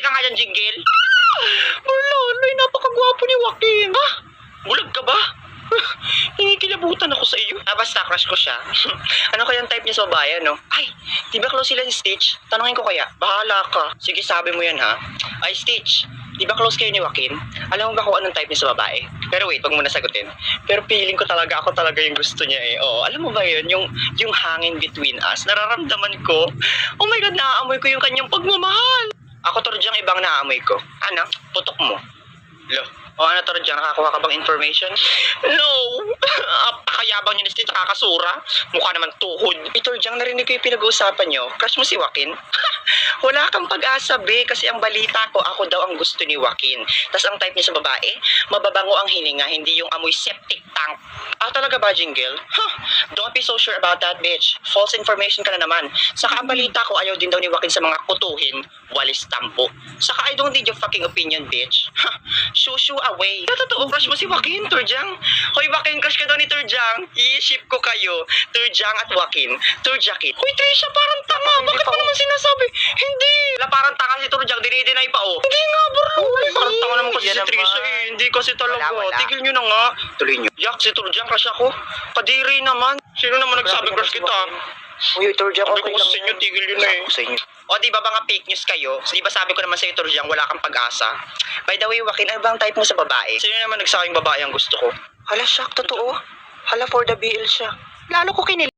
Halika nga dyan, Jingle. Marlon, napakagwapo ni Joaquin. Ha? Bulag ka ba? Nangikilabutan ako sa iyo. Basta crush ko siya. Ano kayang type niya sa babae, no? Ay, di ba close sila ni Stitch? Tanungin ko kaya. Bahala ka. Sige, sabi mo yan, ha? Ay, Stitch, di ba close kayo ni Joaquin? Alam mo ba kung anong type niya sa babae? Pero wait, wag mo na sagutin. Pero feeling ko talaga, ako talaga yung gusto niya eh. Oo, alam mo ba yun? Yung hangin between us. Nararamdaman ko. Oh my God, naaamoy ko yung kanyang pagmamahal. Ako Torjang, ibang naaamoy ko. Ano? Putok mo. Lo. O ano Torjang, nakakuha ka bang information? No! Apakayabang niyo ni Stitch, nakakasura. Mukha naman tuhod. Torjang, narinig ko yung pinag-uusapan niyo. Crush mo si Joaquin? Wala kang pag-asa, be. Kasi ang balita ko, ako daw ang gusto ni Joaquin. Tapos ang type niya sa babae, mababango ang hininga, hindi yung amoy septic tank. Talaga ba, Jingle? Huh, don't be so sure about that, bitch. False information ka na naman. Saka ang balita ko, ayaw din daw ni Joaquin sa mga kutuhin, walis tampo. Saka I don't need your fucking opinion, bitch. Huh, shoo away. Totoo, crush mo si Joaquin, Torjang. Hoy, Joaquin, crush ka daw ni Torjang. I-ship ko kayo. Torjang at Joaquin. Torjakit. Hoy, Trisha, parang tanga. Bakit mo naman sinasabi? Hindi. Parang tanga si Torjang. Dinideny pa, oh. Hindi nga, bro. Parang tanga naman kasi si Trisha, eh. Hindi kasi talaga. Wala. Tigil nyo na nga. Tuloy nyo. Yak, si Torjang, crush ako. Kadiri naman. Sino naman nagsabi crush kita? Uy, Torjang, okay lang. Sabi ko sa inyo, tigil yun eh. Sa inyo. O, di ba mga fake news kayo? So, di ba sabi ko naman sa iyo, Torjang, wala kang pag-asa? By the way, Joaquin, ano bang type mo sa babae? Sino naman nagsabing babae ang gusto ko? Hala, shock, totoo. Hala, for the BL siya. Lalo ko kinil.